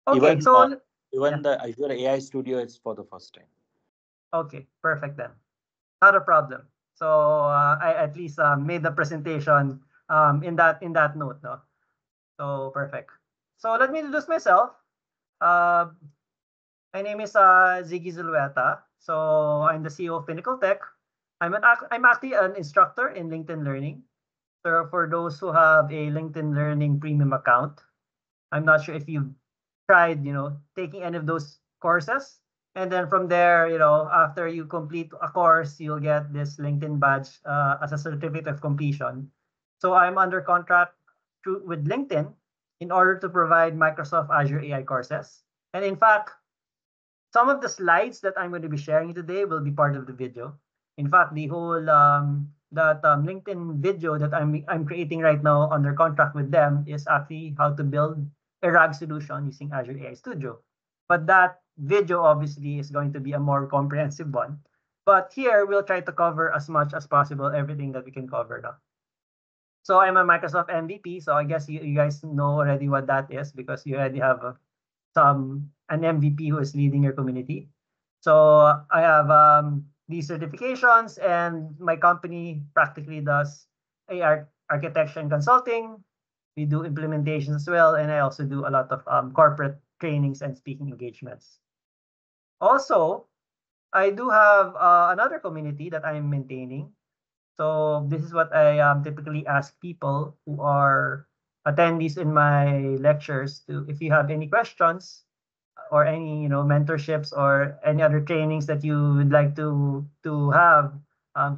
Okay, Even so yeah, even the Azure AI Studio is for the first time. okay, perfect then. Not a problem. So I at least made the presentation in that note, no? So perfect. So let me introduce myself. Uh, my name is Ziggy Zulueta. So I'm the CEO of Pinnacle Tech. I'm actually an instructor in LinkedIn Learning. So for those who have a LinkedIn Learning premium account, I'm not sure if you've tried, taking any of those courses. And then from there, after you complete a course, you'll get this LinkedIn badge as a certificate of completion. So I'm under contract with LinkedIn in order to provide Microsoft Azure AI courses. And in fact, some of the slides that I'm going to be sharing today will be part of the video. In fact, the whole that LinkedIn video that I'm creating right now under contract with them is actually how to build a RAG solution using Azure AI Studio. But that video obviously is going to be a more comprehensive one. But here we'll try to cover as much as possible everything that we can cover now. So I'm a Microsoft MVP. So I guess you guys know already what that is because you already have an MVP who is leading your community. So I have these certifications, and my company practically does AI architecture and consulting. We do implementations as well, and I also do a lot of corporate trainings and speaking engagements. Also, I do have another community that I'm maintaining. So this is what I typically ask people who are attendees in my lectures to, if you have any questions or any mentorships or any other trainings that you would like to have,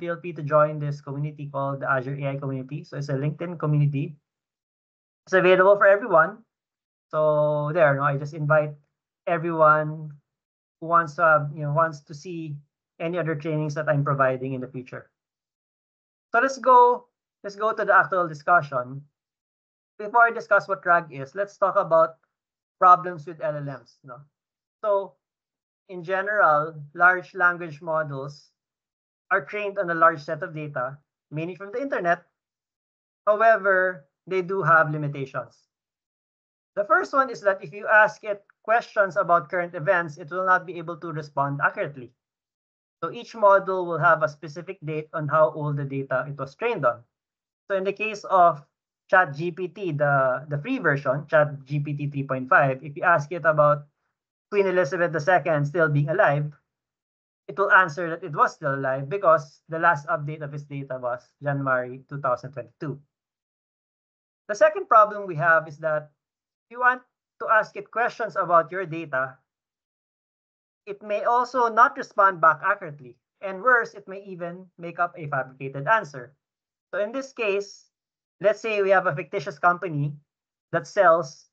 feel free to join this community called the Azure AI community. So it's a LinkedIn community. It's available for everyone. So there, no, I just invite everyone who wants to see any other trainings that I'm providing in the future. So let's go to the actual discussion. Before I discuss what RAG is, let's talk about problems with LLMs. No? So in general, large language models are trained on a large set of data, mainly from the internet. However, they do have limitations. The first one is that if you ask it questions about current events, it will not be able to respond accurately. So each model will have a specific date on how old the data it was trained on. So in the case of ChatGPT, the free version, ChatGPT 3.5, if you ask it about Queen Elizabeth II still being alive, it will answer that it was still alive because the last update of its data was January 2022. The second problem we have is that if you want to ask it questions about your data, it may also not respond back accurately. And worse, it may even make up a fabricated answer. So in this case, let's say we have a fictitious company that sells,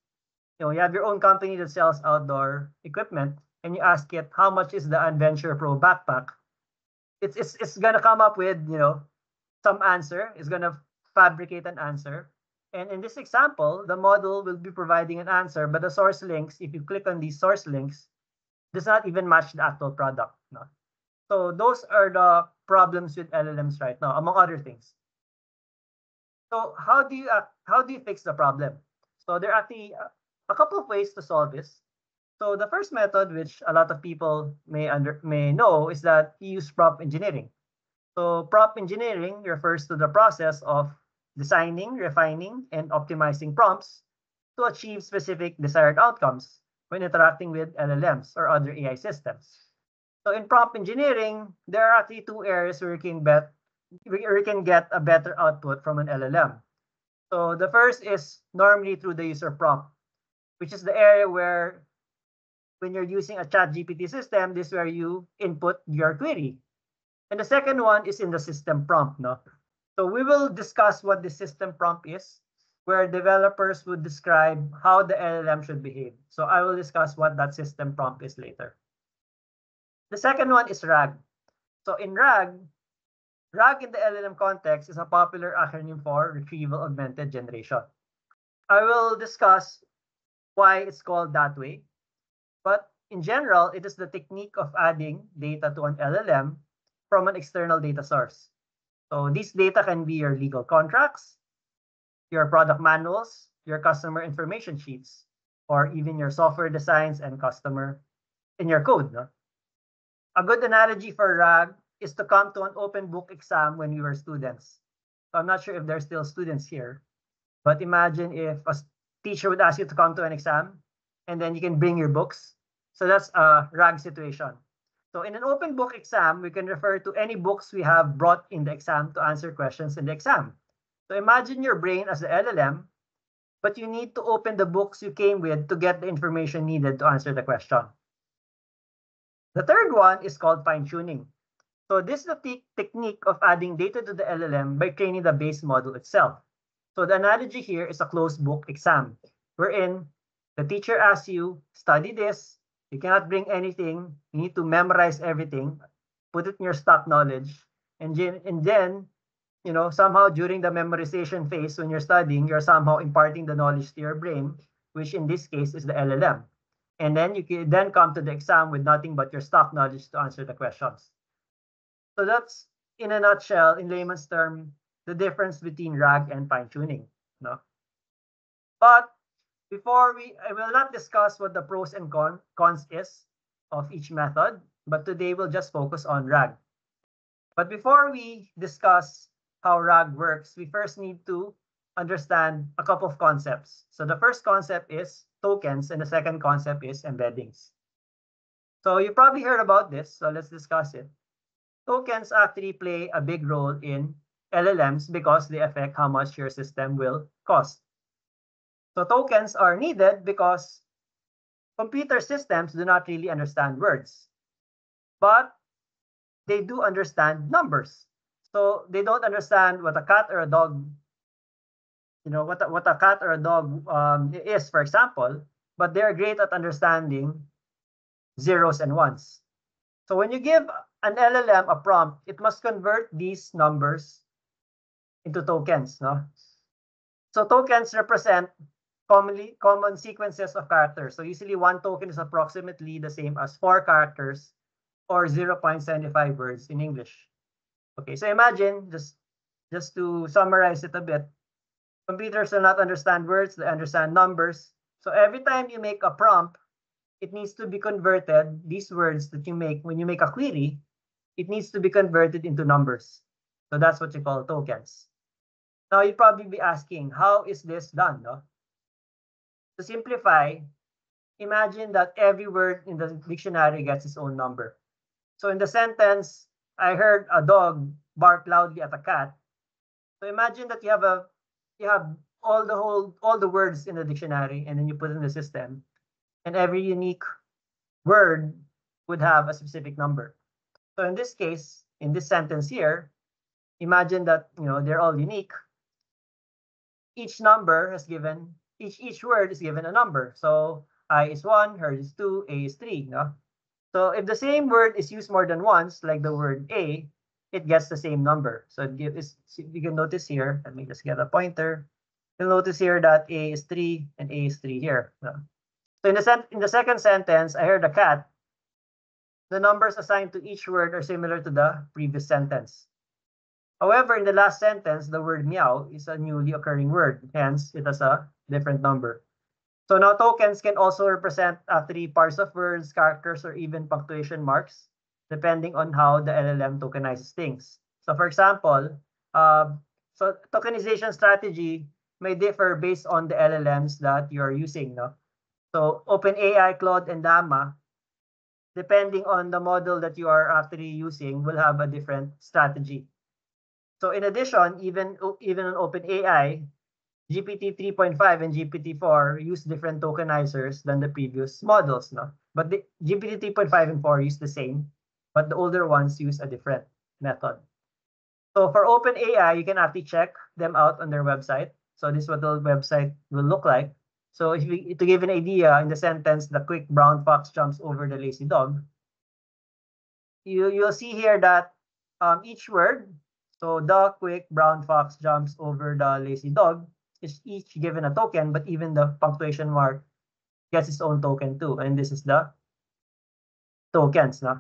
you have your own company that sells outdoor equipment, and you ask it how much is the Adventure Pro backpack. It's gonna come up with some answer. It's gonna fabricate an answer. And in this example, the model will be providing an answer, but the source links, if you click on these source links, does not even match the actual product. No? So those are the problems with LLMs right now, among other things. So how do you fix the problem? So there are actually a couple of ways to solve this. So the first method, which a lot of people may know, is that you use prompt engineering. So prompt engineering refers to the process of designing, refining, and optimizing prompts to achieve specific desired outcomes when interacting with LLMs or other AI systems. So in prompt engineering, there are actually two areas where you can get a better output from an LLM. So the first is normally through the user prompt, which is the area where when you're using a chat GPT system, this is where you input your query. And the second one is in the system prompt. No? So we will discuss what the system prompt is, where developers would describe how the LLM should behave. So I will discuss what that system prompt is later. The second one is RAG. So in RAG in the LLM context is a popular acronym for Retrieval Augmented Generation. I will discuss why it's called that way, but in general, it is the technique of adding data to an LLM from an external data source. So these data can be your legal contracts, your product manuals, your customer information sheets. or even your software designs and customer in your code. No? A good analogy for RAG is to come to an open book exam when we were students. So I'm not sure if there's still students here, but imagine if a teacher would ask you to come to an exam and then you can bring your books. So that's a RAG situation. So in an open book exam, we can refer to any books we have brought in the exam to answer questions in the exam. So imagine your brain as the LLM, but you need to open the books you came with to get the information needed to answer the question. The third one is called fine-tuning. So this is the technique of adding data to the LLM by training the base model itself. So the analogy here is a closed book exam, wherein the teacher asks you, study this, you cannot bring anything, you need to memorize everything, put it in your stock knowledge, and then somehow during the memorization phase when you're studying, you're somehow imparting the knowledge to your brain, which in this case is the LLM. And then you can then come to the exam with nothing but your stock knowledge to answer the questions. So that's, in a nutshell, in layman's term, the difference between RAG and fine-tuning. No? But I will not discuss what the pros and cons is of each method, but today we'll just focus on RAG. But before we discuss how RAG works, we first need to understand a couple of concepts. So the first concept is tokens, and the second concept is embeddings. So you probably heard about this, so let's discuss it. Tokens actually play a big role in LLMs because they affect how much your system will cost. So tokens are needed because computer systems do not really understand words, but they do understand numbers. So they don't understand what a cat or a dog, what a cat or a dog is, for example, but they're great at understanding zeros and ones. So when you give an LLM a prompt, it must convert these numbers into tokens. No? So tokens represent common sequences of characters. So usually one token is approximately the same as 4 characters or 0.75 words in English. Okay, so imagine, just to summarize it a bit, computers do not understand words, they understand numbers. So every time you make a prompt, it needs to be converted, these words that you make, when you make a query, it needs to be converted into numbers. So that's what you call tokens. Now you'd probably be asking, how is this done? No? To simplify, imagine that every word in the dictionary gets its own number. So in the sentence, I heard a dog bark loudly at a cat. So imagine that you have all the words in the dictionary, and then you put it in the system, and every unique word would have a specific number. So in this case, in this sentence here, imagine that they're all unique. Each word is given a number. So I is 1, her is 2, A is 3. No? So if the same word is used more than once, like the word A, it gets the same number. So you can notice here, let me just get a pointer. You'll notice here that A is 3 and A is 3 here. No? So in the second sentence, I heard a cat. The numbers assigned to each word are similar to the previous sentence. However, in the last sentence, the word meow is a newly occurring word. Hence, it has a different number. So now tokens can also represent 3 parts of words, characters, or even punctuation marks, depending on how the LLM tokenizes things. So for example, so tokenization strategy may differ based on the LLMs that you're using. No? So OpenAI, Claude, and Llama, depending on the model that you are actually using, will have a different strategy. So in addition, even on OpenAI, GPT 3.5 and GPT-4 use different tokenizers than the previous models. No? But the GPT 3.5 and 4 use the same, but the older ones use a different method. So for OpenAI, you can actually check them out on their website. So this is what the website will look like. So to give an idea, in the sentence, the quick brown fox jumps over the lazy dog, you'll see here that each word, so the quick brown fox jumps over the lazy dog, is each given a token, but even the punctuation mark gets its own token too. And this is the tokens. No?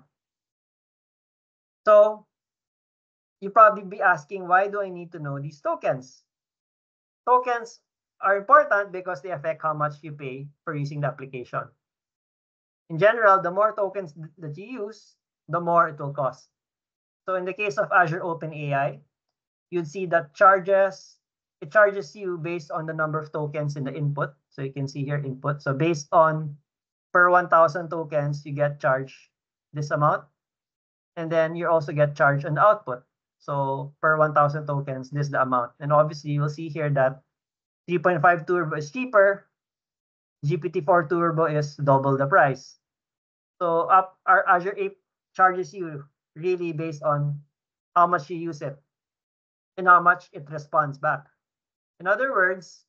So you probably be asking, why do I need to know these tokens? Tokens are important because they affect how much you pay for using the application. In general, the more tokens that you use, the more it will cost. So in the case of Azure OpenAI, you'd see that it charges you based on the number of tokens in the input. So you can see here input. So based on per 1,000 tokens, you get charged this amount. And then you also get charged on the output. So per 1,000 tokens, this is the amount. And obviously, you'll see here that 3.5 Turbo is cheaper. GPT-4 Turbo is double the price. So our Azure Ape charges you really based on how much you use it and how much it responds back. In other words,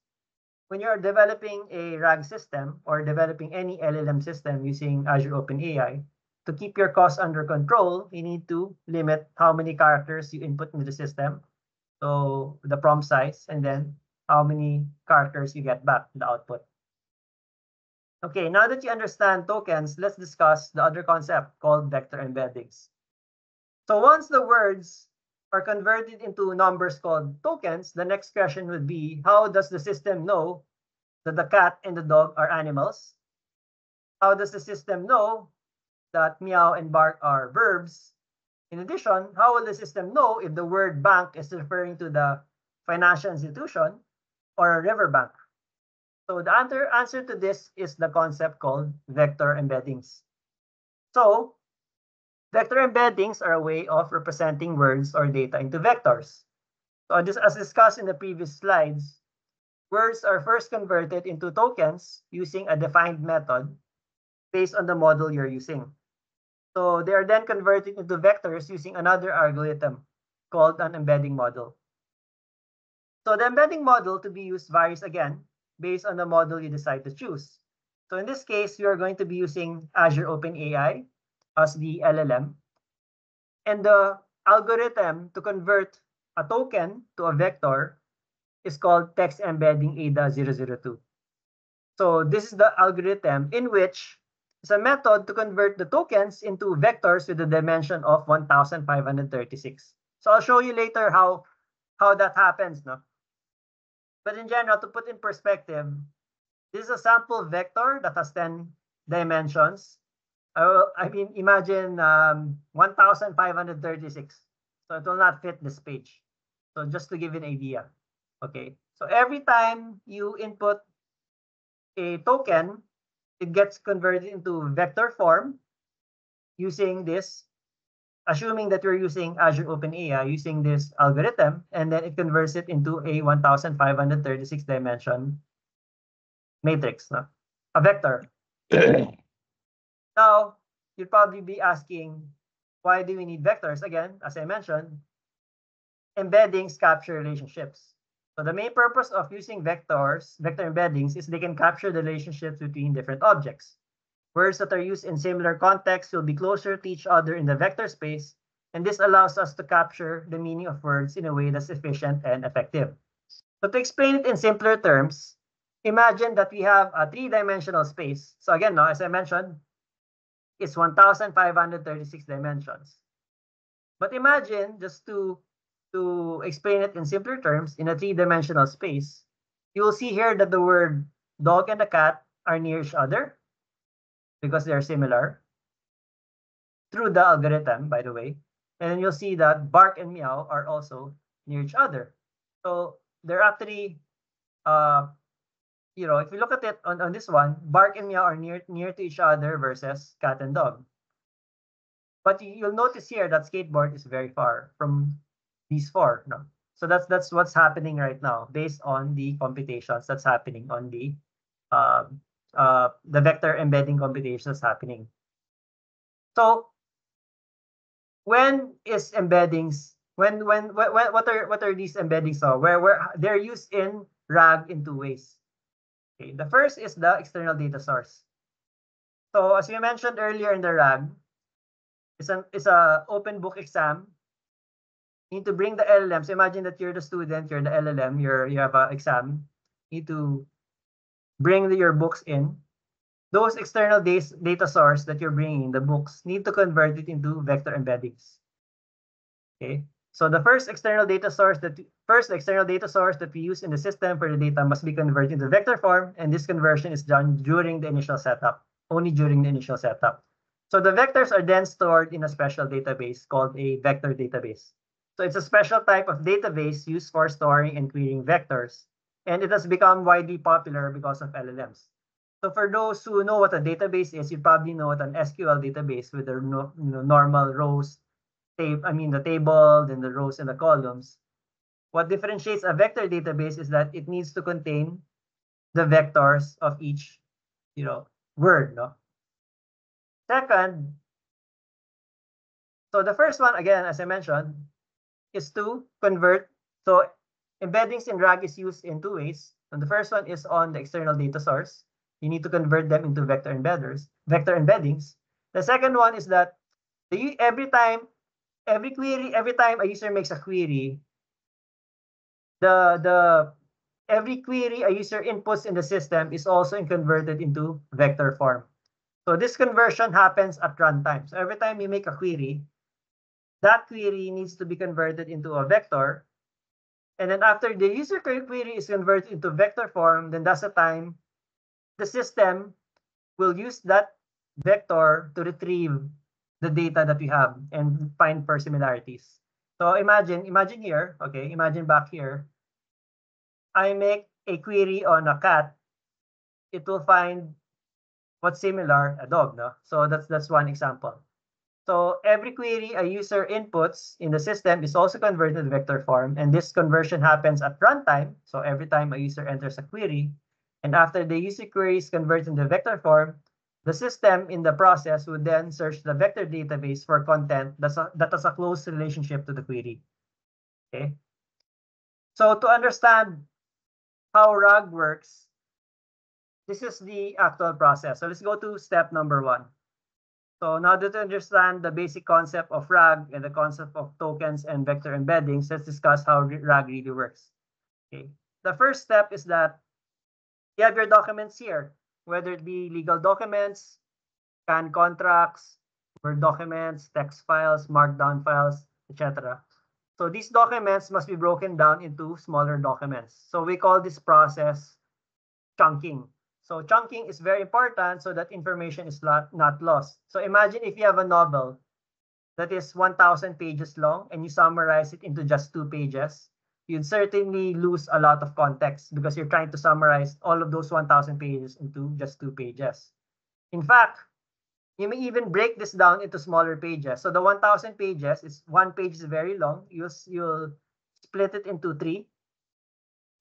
when you're developing a RAG system or developing any LLM system using Azure OpenAI, to keep your costs under control, you need to limit how many characters you input into the system, so the prompt size, and then how many characters you get back in the output. Okay, now that you understand tokens, let's discuss the other concept called vector embeddings. So once the words are converted into numbers called tokens, the next question would be, how does the system know that the cat and the dog are animals? How does the system know that meow and bark are verbs? In addition, how will the system know if the word bank is referring to the financial institution or a river bank? So the answer to this is the concept called vector embeddings. So vector embeddings are a way of representing words or data into vectors. So as discussed in the previous slides, words are first converted into tokens using a defined method based on the model you're using. So they are then converted into vectors using another algorithm called an embedding model. So the embedding model to be used varies again based on the model you decide to choose. So in this case, you are going to be using Azure OpenAI as the LLM. And the algorithm to convert a token to a vector is called text embedding ADA002. So this is the algorithm in which it's a method to convert the tokens into vectors with a dimension of 1,536. So I'll show you later how that happens, no? But in general, to put in perspective, this is a sample vector that has 10 dimensions. I mean, imagine 1,536. So it will not fit this page. So just to give you an idea. Okay. So every time you input a token, it gets converted into vector form using this, assuming that you're using Azure OpenAI using this algorithm, and then it converts it into a 1,536 dimension matrix, no? A vector. Now, you'd probably be asking, why do we need vectors? Again, as I mentioned, embeddings capture relationships. So the main purpose of using vector embeddings, is they can capture the relationships between different objects. Words that are used in similar contexts will be closer to each other in the vector space, and this allows us to capture the meaning of words in a way that's efficient and effective. So to explain it in simpler terms, imagine that we have a three-dimensional space. So again, as I mentioned, it's 1,536 dimensions. But imagine, just to explain it in simpler terms, in a three-dimensional space, you will see here that the word dog and the cat are near each other because they're similar through the algorithm, by the way. And then you'll see that bark and meow are also near each other. So they're actually, if you look at it on this one, bark and meow are near to each other versus cat and dog. But you'll notice here that skateboard is very far from these four. No? So that's what's happening right now based on the computations that's happening on the vector embedding computations happening. So when is embeddings? What are these embeddings? Where they're used in RAG in two ways. Okay, the first is the external data source. So as we mentioned earlier in the RAG, it's a open book exam. You need to bring the LLM. So imagine that you're the student, you're the LLM, you have an exam. You need to bring your books in. Those external data source that you're bringing, the books, need to convert it into vector embeddings. Okay, So the first external data source that we use in the system for the data must be converted into vector form, and this conversion is done during the initial setup, only during the initial setup. So the vectors are then stored in a special database called a vector database. So it's a special type of database used for storing and querying vectors, and it has become widely popular because of LLMs. So for those who know what a database is, you probably know what an SQL database with the normal rows, the table, then the rows and the columns. What differentiates a vector database is that it needs to contain the vectors of each, word, no? Second, so the first one, again, as I mentioned, is to convert. So embeddings in RAG is used in two ways. And the first one is on the external data source. You need to convert them into vector embeddings. The second one is that every time a user makes a query, every query a user inputs in the system is also converted into vector form. So this conversion happens at runtime. So every time you make a query, that query needs to be converted into a vector. And then after the user query is converted into vector form, then that's the time the system will use that vector to retrieve the data that we have and find for similarities. So imagine here, okay, imagine back here, I make a query on a cat, it will find what's similar, a dog, no? So that's one example. So every query a user inputs in the system is also converted to vector form, and this conversion happens at runtime. So every time a user enters a query, and after the user query is converted into vector form, the system in the process would then search the vector database for content that has a close relationship to the query. Okay. So to understand how RAG works, this is the actual process. So let's go to step number 1. So now that you understand the basic concept of RAG and the concept of tokens and vector embeddings, let's discuss how RAG really works. Okay. The first step is that you have your documents here, whether it be legal documents, canned contracts, Word documents, text files, markdown files, etc. So these documents must be broken down into smaller documents. So we call this process chunking. So chunking is very important so that information is not lost. So imagine if you have a novel that is 1,000 pages long and you summarize it into just 2 pages, you'd certainly lose a lot of context because you're trying to summarize all of those 1,000 pages into just 2 pages. In fact, you may even break this down into smaller pages. So the 1,000 pages, one page is very long. You'll split it into 3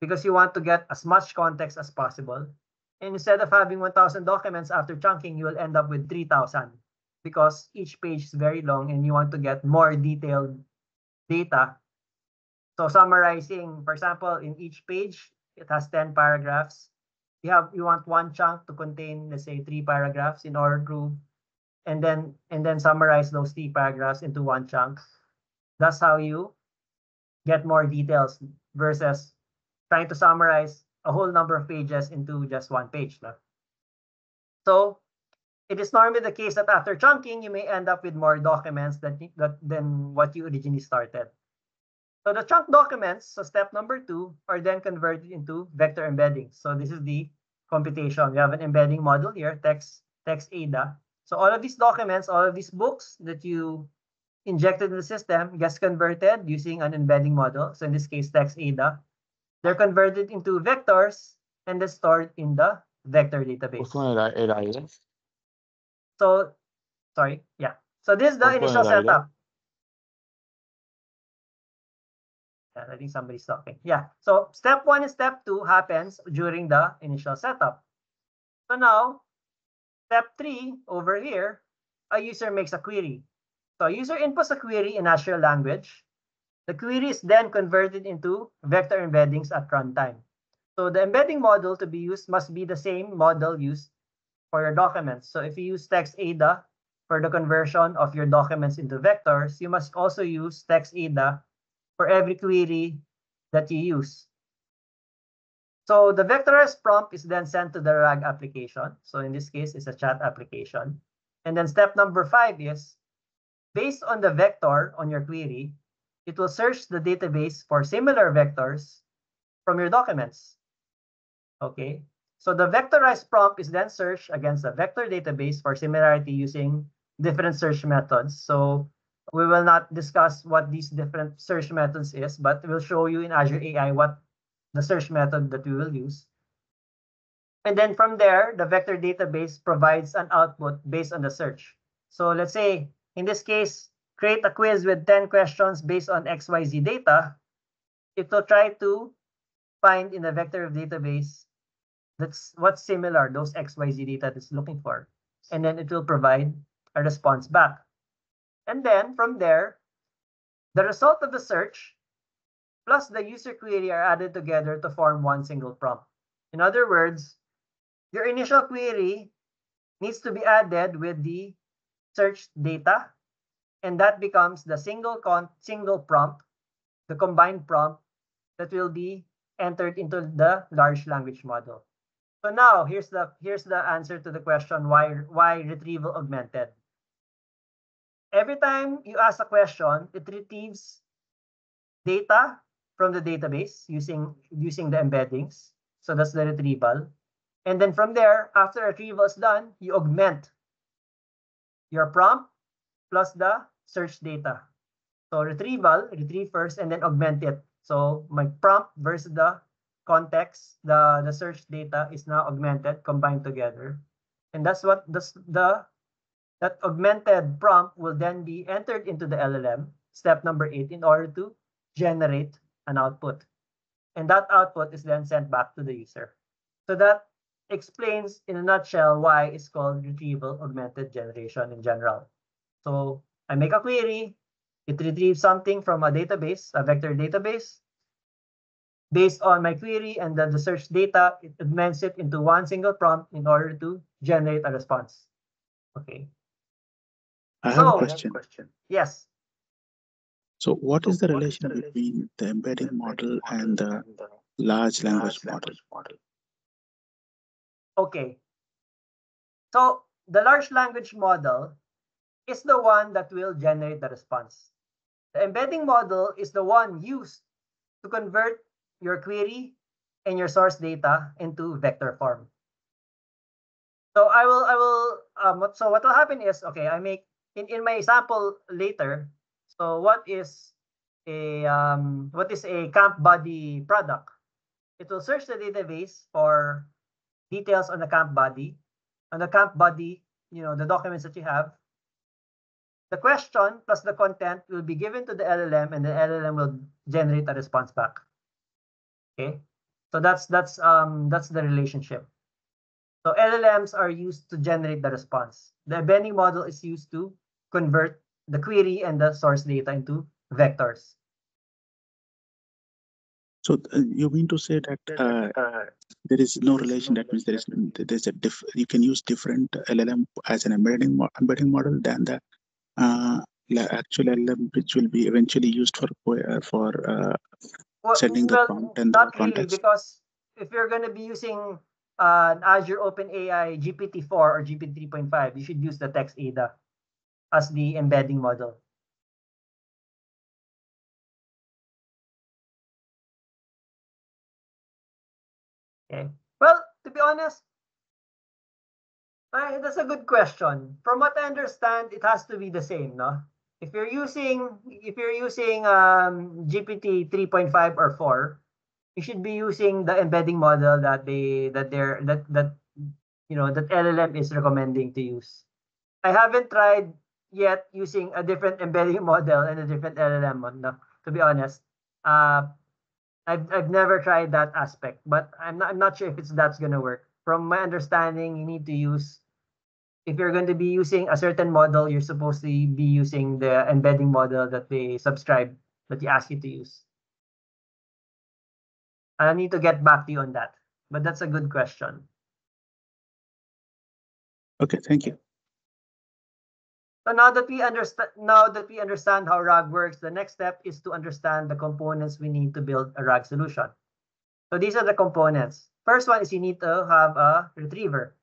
because you want to get as much context as possible. And instead of having 1,000 documents after chunking, you will end up with 3,000 because each page is very long and you want to get more detailed data. So summarizing, for example, in each page, it has 10 paragraphs. You want one chunk to contain, let's say, 3 paragraphs in order to, and then summarize those 3 paragraphs into one chunk. That's how you get more details versus trying to summarize a whole number of pages into just one page. No? So it is normally the case that after chunking, you may end up with more documents than what you originally started. So the chunk documents, so step number 2, are then converted into vector embeddings. So this is the computation. We have an embedding model here, text ADA. So all of these documents, all of these books that you injected in the system gets converted using an embedding model. So in this case, text ADA. They're converted into vectors and then stored in the vector database. So, sorry, yeah. So this is the initial setup. Yeah, I think somebody's talking. Yeah. So step 1 and step 2 happens during the initial setup. So now, step 3 over here, a user makes a query. So a user inputs a query in natural language. The query is then converted into vector embeddings at runtime. So the embedding model to be used must be the same model used for your documents. So if you use text ADA for the conversion of your documents into vectors, you must also use text ADA for every query that you use. So the vectorized prompt is then sent to the RAG application. So in this case, it's a chat application. And then step number 5 is, based on the vector on your query, it will search the database for similar vectors from your documents. Okay, so the vectorized prompt is then searched against the vector database for similarity using different search methods. So we will not discuss what these different search methods is, but we'll show you in Azure AI what the search method that we will use. And then from there, the vector database provides an output based on the search. So let's say, in this case, create a quiz with 10 questions based on XYZ data. It will try to find in the vector database that's what's similar, those XYZ data it's looking for. And then it will provide a response back. And then from there, the result of the search plus the user query are added together to form one single prompt. In other words, your initial query needs to be added with the search data, and that becomes the single prompt, the combined prompt that will be entered into the large language model. So now here's the answer to the question why retrieval augmented. Every time you ask a question, it retrieves data from the database using the embeddings. So that's the retrieval. And then from there, after retrieval is done, you augment your prompt plus the search data. So retrieval, retrieve first, and then augment it. So my prompt versus the context, the search data is now augmented, combined together. And that's what that augmented prompt will then be entered into the LLM, step number 8, in order to generate an output. And that output is then sent back to the user. So that explains in a nutshell why it's called retrieval augmented generation in general. So I make a query, it retrieves something from a database, a vector database. Based on my query and then the search data, it augments it into one single prompt in order to generate a response. Okay. I have a question. Yes. So what is the relation between the embedding model and the large language model? Okay. So the large language model is the one that will generate the response. The embedding model is the one used to convert your query and your source data into vector form. So so what will happen is, okay, I make in my example later. So what is a camp body product? It will search the database for details on the camp body. On the camp body, the documents that you have. The question plus the content will be given to the LLM, and the LLM will generate a response back. Okay, so that's the relationship. So LLMs are used to generate the response. The embedding model is used to convert the query and the source data into vectors. So you mean to say that there is no relation? That means there's you can use different LLM as an embedding model than the actual LLM, which will be eventually used for sending the prompt and the context. Really, because if you're going to be using Azure OpenAI GPT-4 or GPT 3.5, you should use the text ADA as the embedding model. Okay. Well, to be honest, that's a good question. From what I understand, it has to be the same, no? If you're using GPT 3.5 or 4, you should be using the embedding model that LLM is recommending to use. I haven't tried yet using a different embedding model and a different LLM, no, to be honest. I've never tried that aspect, but I'm not sure if that's gonna work. From my understanding, you need to use, if you're going to be using a certain model, you're supposed to be using the embedding model that they subscribe, that you ask you to use. I need to get back to you on that, but that's a good question. Okay, thank you. So now that we understand how RAG works, the next step is to understand the components we need to build a RAG solution. So these are the components. First one is you need to have a retriever.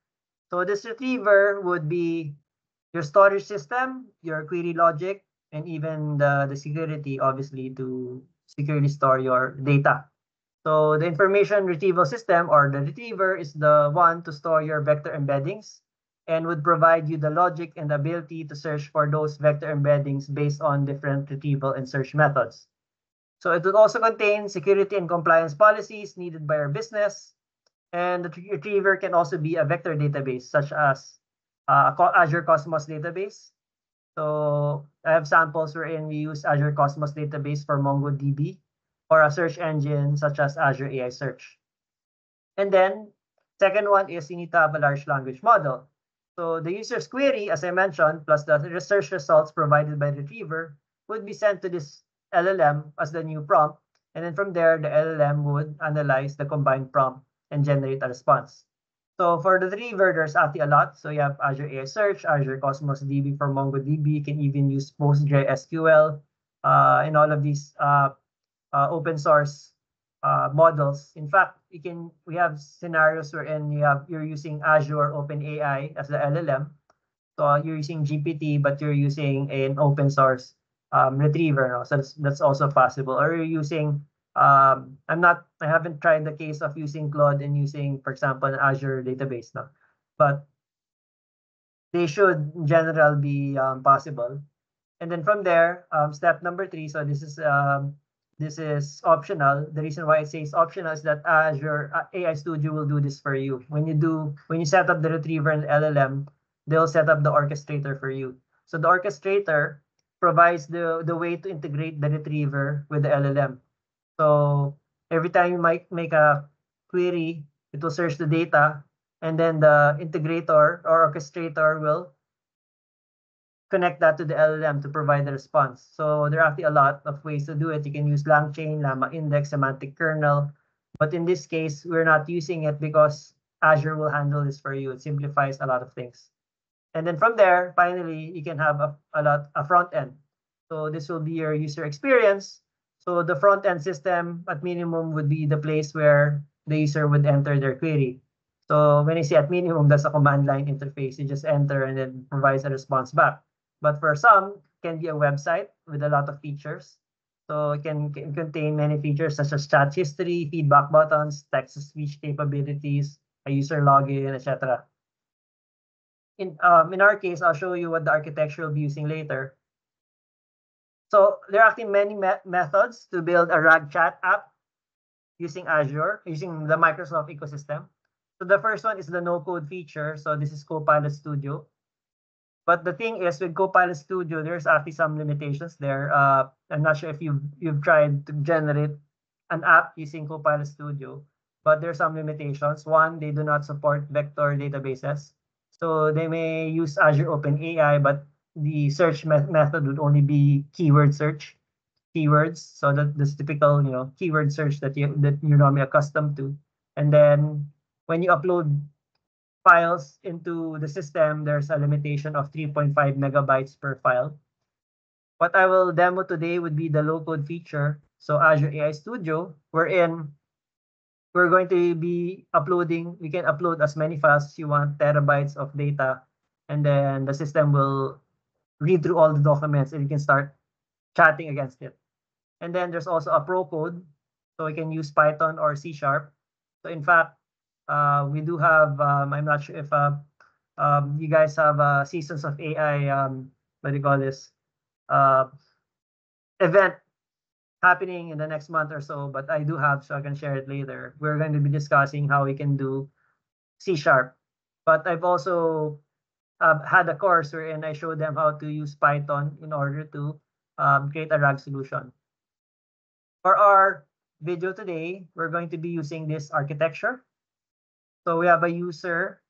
So this retriever would be your storage system, your query logic, and even the security, obviously, to securely store your data. So the information retrieval system, or the retriever, is the one to store your vector embeddings and would provide you the logic and the ability to search for those vector embeddings based on different retrieval and search methods. So it would also contain security and compliance policies needed by your business. And the retriever can also be a vector database, such as Azure Cosmos database. So I have samples wherein we use Azure Cosmos database for MongoDB, or a search engine such as Azure AI Search. And then second one is you need to have a large language model. So the user's query, as I mentioned, plus the research results provided by the retriever would be sent to this LLM as the new prompt. And then from there, the LLM would analyze the combined prompt and generate a response. So for the retriever, there's actually a lot. So you have Azure AI Search, Azure Cosmos DB for MongoDB. You can even use PostgreSQL, and all of these open source models. In fact, we have scenarios wherein you're using Azure OpenAI as the LLM. So you're using GPT, but you're using an open source retriever. No? So that's also possible. Or you're using I haven't tried the case of using Claude and using, for example, an Azure database. No? But they should in general be possible. And then from there, step number 3. So this is optional. The reason why it says optional is that Azure AI Studio will do this for you. When you set up the retriever and LLM, they'll set up the orchestrator for you. So the orchestrator provides the way to integrate the retriever with the LLM. So every time you might make a query, it will search the data, and then the integrator or orchestrator will connect that to the LLM to provide the response. So there are actually a lot of ways to do it. You can use LangChain, Llama Index, Semantic Kernel. But in this case, we're not using it because Azure will handle this for you. It simplifies a lot of things. And then from there, finally, you can have a front end. So this will be your user experience. So the front end system at minimum would be the place where the user would enter their query. So when I say at minimum, that's a command line interface. You just enter and then provides a response back. But for some, it can be a website with a lot of features. So it can contain many features such as chat history, feedback buttons, text-to-speech capabilities, a user login, etc. In our case, I'll show you what the architecture will be using later. So there are actually many methods to build a RAG chat app using Azure, using the Microsoft ecosystem. So the first one is the no-code feature. So this is Copilot Studio. But the thing is, with Copilot Studio, there's actually some limitations there. I'm not sure if you've tried to generate an app using Copilot Studio, but there's some limitations. One, they do not support vector databases. So they may use Azure OpenAI, but the search method would only be keyword search, keywords. So that's typical, keyword search that you're normally accustomed to. And then when you upload files into the system, there's a limitation of 3.5 megabytes per file. What I will demo today would be the low-code feature. So Azure AI Studio, wherein we're going to be uploading, we can upload as many files as you want, terabytes of data, and then the system will read through all the documents and you can start chatting against it. And then there's also a pro code, so we can use Python or C#. So in fact, we do have, I'm not sure if you guys have Seasons of AI, what do you call this, event happening in the next month or so, but I do have, so I can share it later. We're going to be discussing how we can do C#. But I've also had a course wherein I showed them how to use Python in order to create a RAG solution. For our video today, we're going to be using this architecture. So we have a user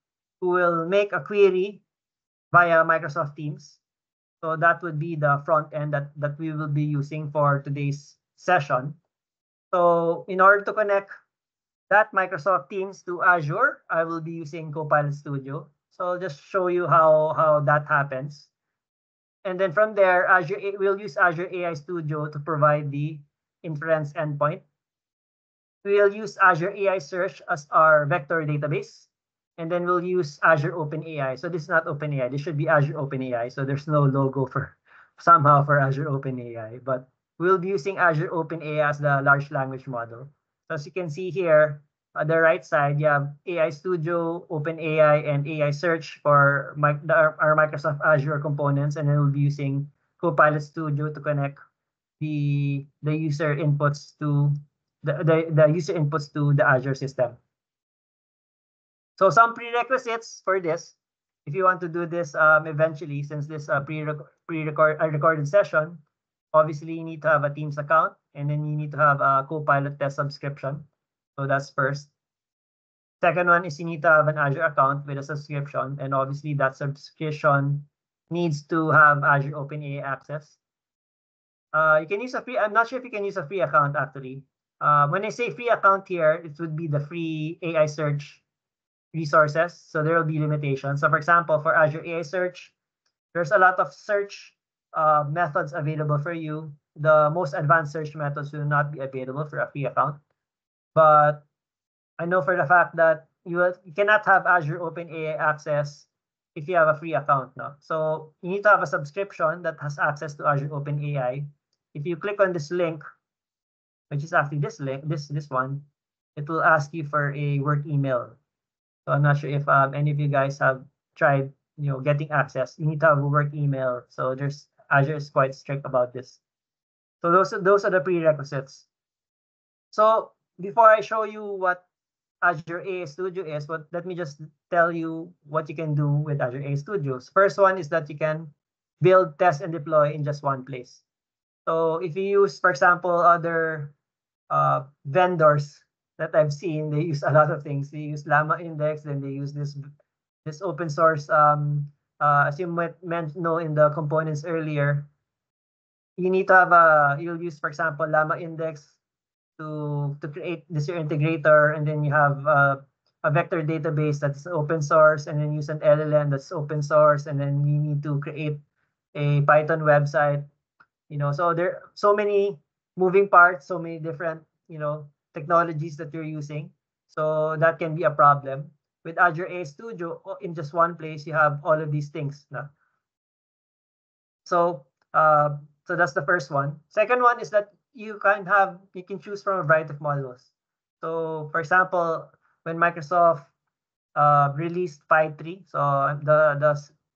who will make a query via Microsoft Teams. So that would be the front end that we will be using for today's session. So in order to connect that Microsoft Teams to Azure, I will be using Copilot Studio. So I'll just show you how that happens. And then from there, we'll use Azure AI Studio to provide the inference endpoint. We'll use Azure AI Search as our vector database. And then we'll use Azure OpenAI. So this is not OpenAI. This should be Azure OpenAI. So there's no logo for somehow for Azure OpenAI, but we'll be using Azure OpenAI as the large language model. So as you can see here, on the right side, you have AI Studio, OpenAI, and AI Search for our Microsoft Azure components, and then we'll be using Copilot Studio to connect the user inputs to the user inputs to the Azure system. So some prerequisites for this, if you want to do this eventually, since this recorded session, obviously you need to have a Teams account, and then you need to have a Copilot test subscription. So that's first. Second one is you need to have an Azure account with a subscription, and obviously that subscription needs to have Azure OpenAI access. You can use a free, I'm not sure if you can use a free account actually. When I say free account here, it would be the free AI search resources. So there will be limitations. So for example, for Azure AI Search, there's a lot of search methods available for you. The most advanced search methods will not be available for a free account. But I know for the fact that you cannot have Azure OpenAI access if you have a free account. No? So you need to have a subscription that has access to Azure OpenAI. If you click on this link, which is actually this link, this one, it will ask you for a work email. So I'm not sure if any of you guys have tried, getting access. You need to have a work email. So Azure is quite strict about this. So those are the prerequisites. So before I show you what Azure AI Studio is, let me just tell you what you can do with Azure AI Studios. First one is that you can build, test, and deploy in just one place. So if you use, for example, other vendors that I've seen, they use a lot of things. They use Llama Index, then they use this open source. As you might know in the components earlier, you need to have you'll use, for example, Llama Index to create this your integrator, and then you have a vector database that's open source, and then use an LLM that's open source, and then you need to create a Python website. So there are so many moving parts, so many different technologies that you're using. So that can be a problem. With Azure AI Studio, in just one place, you have all of these things. So that's the first one. Second one is that you can choose from a variety of models. So for example, when Microsoft released Phi 3, so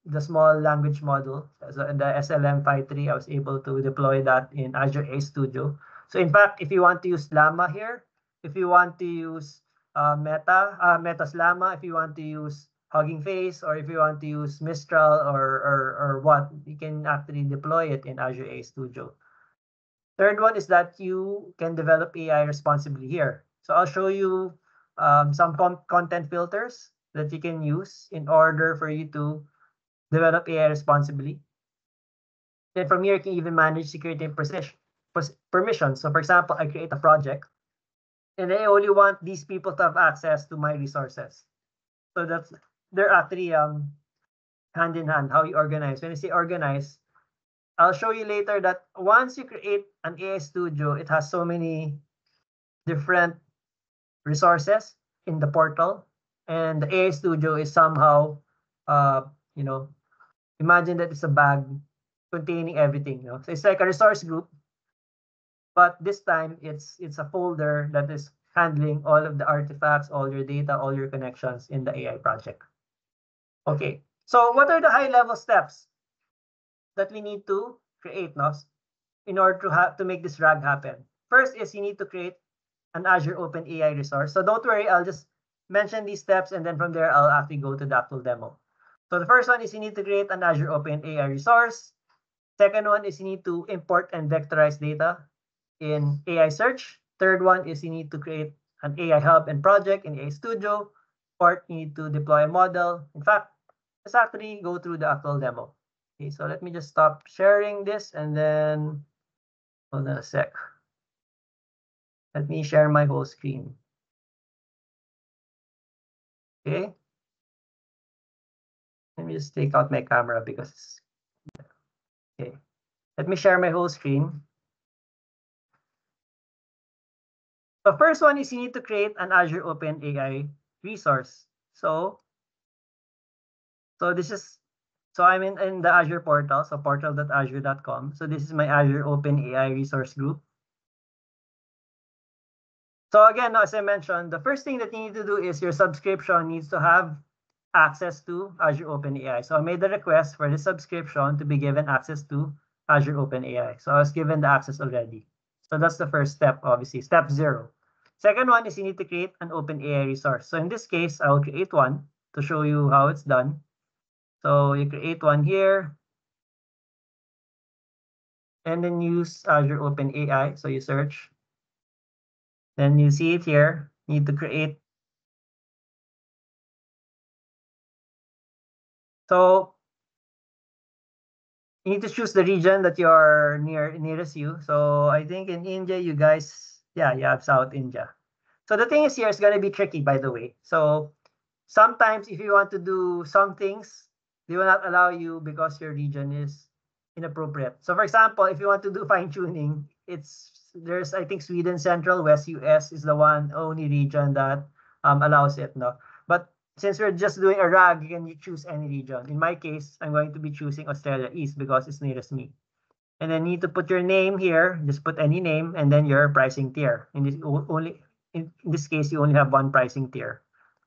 the small language model, the SLM Phi 3, I was able to deploy that in Azure AI Studio. So in fact, if you want to use Llama here, if you want to use Meta's Llama, if you want to use Hugging Face, or if you want to use Mistral or what, you can actually deploy it in Azure AI Studio. Third one is that you can develop AI responsibly here. So I'll show you some content filters that you can use in order for you to develop AI responsibly. Then from here, you can even manage security and permissions. So for example, I create a project, and I only want these people to have access to my resources. So they're actually hand in hand how you organize. When I say organize, I'll show you later that once you create an AI Studio, it has so many different resources in the portal, and the AI Studio is somehow, imagine that it's a bag containing everything. So it's like a resource group, but this time it's a folder that is handling all of the artifacts, all your data, all your connections in the AI project. Okay, so what are the high-level steps that we need to create in order to make this RAG happen? First is you need to create an Azure OpenAI resource. So don't worry, I'll just mention these steps, and then from there, I'll actually go to the actual demo. So the first one is you need to create an Azure OpenAI resource. Second one is you need to import and vectorize data in AI Search. Third one is you need to create an AI Hub and project in AI Studio. Fourth, you need to deploy a model. In fact, let's actually go through the actual demo. Okay, so let me just stop sharing this, and then hold on a sec. Let me share my whole screen. Okay. Let me just take out my camera because okay. Let me share my whole screen. The first one is you need to create an Azure OpenAI resource. So this is So I'm in the Azure portal, so portal.azure.com. So this is my Azure OpenAI resource group. So again, as I mentioned, the first thing that you need to do is your subscription needs to have access to Azure OpenAI. So I made the request for the subscription to be given access to Azure OpenAI. So I was given the access already. So that's the first step, obviously, step 0. Second one is you need to create an OpenAI resource. So in this case, I will create one to show you how it's done. So you create one here, and then use Azure OpenAI. So you search. Then you see it here. You need to create. So you need to choose the region that you're nearest you. So I think in India, you guys, yeah, you have South India. So the thing is here is going to be tricky, by the way. So sometimes if you want to do some things, they will not allow you because your region is inappropriate. So for example, if you want to do fine tuning, there's I think Sweden Central West US is the only region that allows it, no. But since we're just doing a RAG, you can choose any region. In my case, I'm going to be choosing Australia East because it's nearest me. And then you need to put your name here. Just put any name and then your pricing tier. In this case, you only have one pricing tier.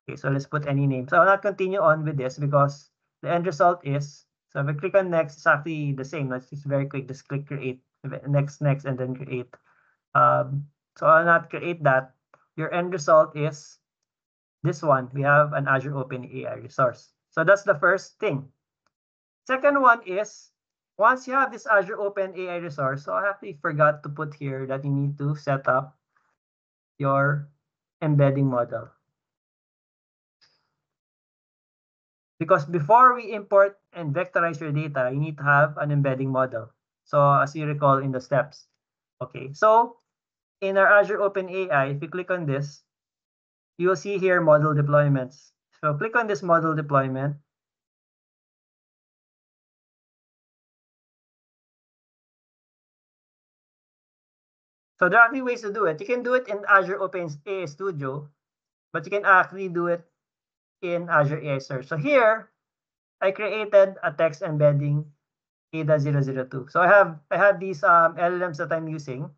Okay, so let's put any name. So I'll not continue on with this because the end result is, so if I click on next, it's actually the same. It's very quick. Just click create, next, and then create. So I'll not create that. Your end result is this one. We have an Azure OpenAI resource. So that's the first thing. Second one is, once you have this Azure OpenAI resource, so I actually forgot to put here that you need to set up your embedding model. Because before we import and vectorize your data, you need to have an embedding model. So as you recall in the steps. Okay, so in our Azure OpenAI, if you click on this, you will see here model deployments. So click on this model deployment. So there are three ways to do it. You can do it in Azure OpenAI Studio, but you can actually do it in Azure AI Search. So here, I created a text embedding ADA002. So I have these LLMs that I'm using.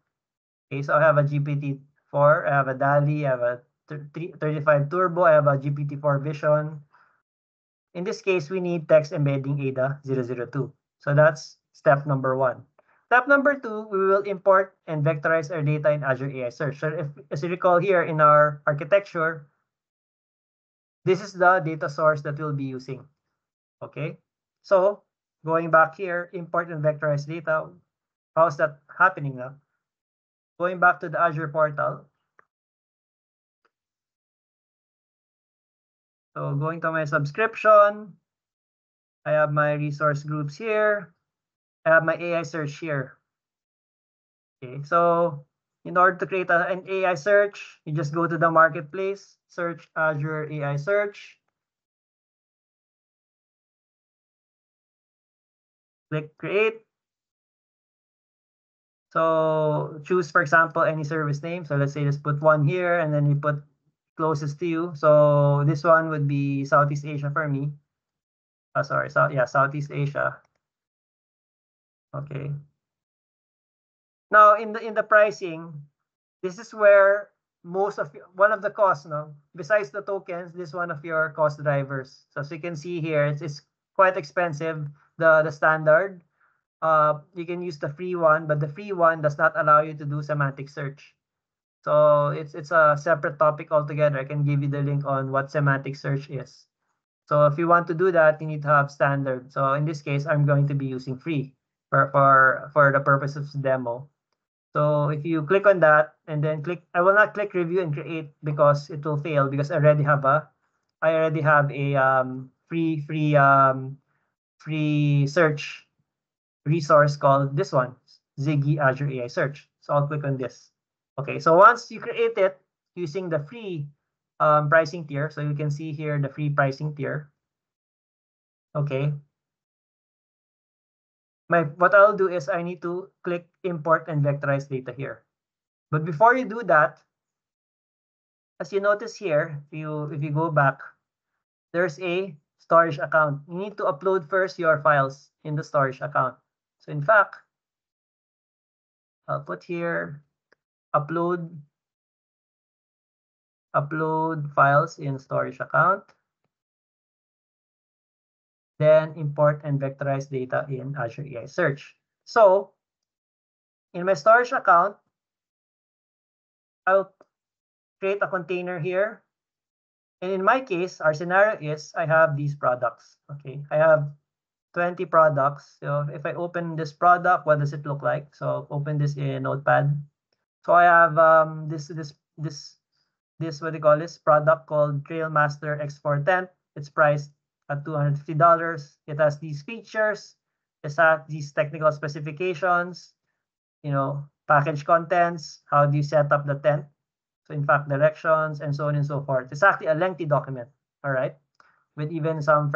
Okay, so I have a GPT-4, I have a DALL-E, I have a 35 Turbo, I have a GPT-4 Vision. In this case, we need text embedding ADA002. So that's step number 1. Step number 2, we will import and vectorize our data in Azure AI Search. So as you recall here in our architecture, this is the data source that we'll be using. Okay, so going back here, import and vectorize data. How's that happening now? Going back to the Azure portal. So going to my subscription, I have my resource groups here. I have my AI search here. Okay, so in order to create an AI search, you just go to the marketplace, search Azure AI search. Click create. So choose, for example, any service name. So let's say just put one here and then you put closest to you. So this one would be Southeast Asia for me. Sorry, Southeast Asia. Okay. Now in the pricing, this is where one of the costs, no, besides the tokens, this is one of your cost drivers. So as you can see here, it's quite expensive. The standard. You can use the free one, but the free one does not allow you to do semantic search. So it's a separate topic altogether. I can give you the link on what semantic search is. So if you want to do that, you need to have standard. So in this case, I'm going to be using free for the purpose of demo. So if you click on that and then I will not click review and create because it will fail because I already have a free search resource called this one, Ziggy Azure AI Search. So I'll click on this. Okay, so once you create it using the free pricing tier, so you can see here the free pricing tier. Okay. What I'll do is I need to click import and vectorize data here. But before you do that, as you notice here, if you go back, there's a storage account. You need to upload first your files in the storage account. So in fact, I'll put here upload files in storage account. Then import and vectorize data in Azure AI Search. So in my storage account, I'll create a container here. And in my case, our scenario is I have these products. Okay, I have 20 products. So if I open this product, what does it look like? So I'll open this in Notepad. So I have this what do you call this product called Trailmaster X4 tent. It's priced at $250. It has these features. It has these technical specifications. You know, package contents. How do you set up the tent? So in fact, directions and so on and so forth. It's actually a lengthy document. All right, with even some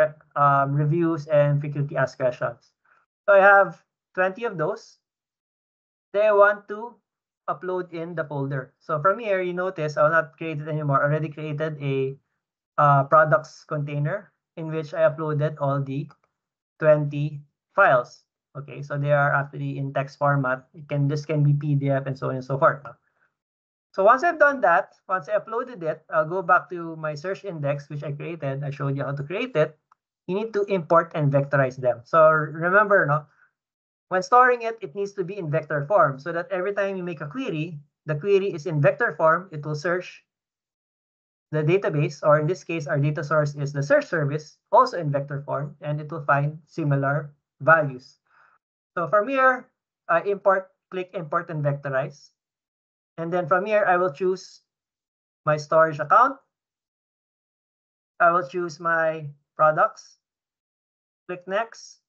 reviews and frequently asked questions. So I have 20 of those. They want to upload in the folder. So from here, you notice I'll not create it anymore. I already created a products container in which I uploaded all the 20 files. Okay, so they are actually in text format. This can be PDF and so on and so forth. So once I've done that, once I uploaded it, I'll go back to my search index, which I created. I showed you how to create it. You need to import and vectorize them. So remember, no, when storing it, it needs to be in vector form so that every time you make a query, the query is in vector form. It will search the database, or in this case, our data source is the search service, also in vector form, and it will find similar values. So from here, I click import and vectorize. And then from here, I will choose my storage account. I will choose my products. Click next.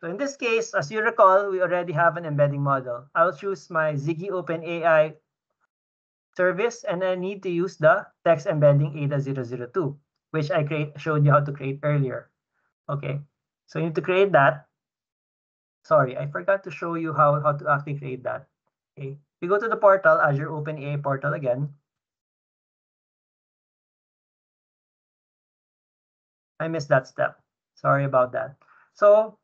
So in this case, as you recall, we already have an embedding model. I will choose my Ziggy OpenAI service, and I need to use the text embedding ADA002, which I showed you how to create earlier. Okay, so you need to create that. Sorry, I forgot to show you how to actually create that. Okay, we go to the portal, Azure OpenAI portal again. I missed that step. Sorry about that. So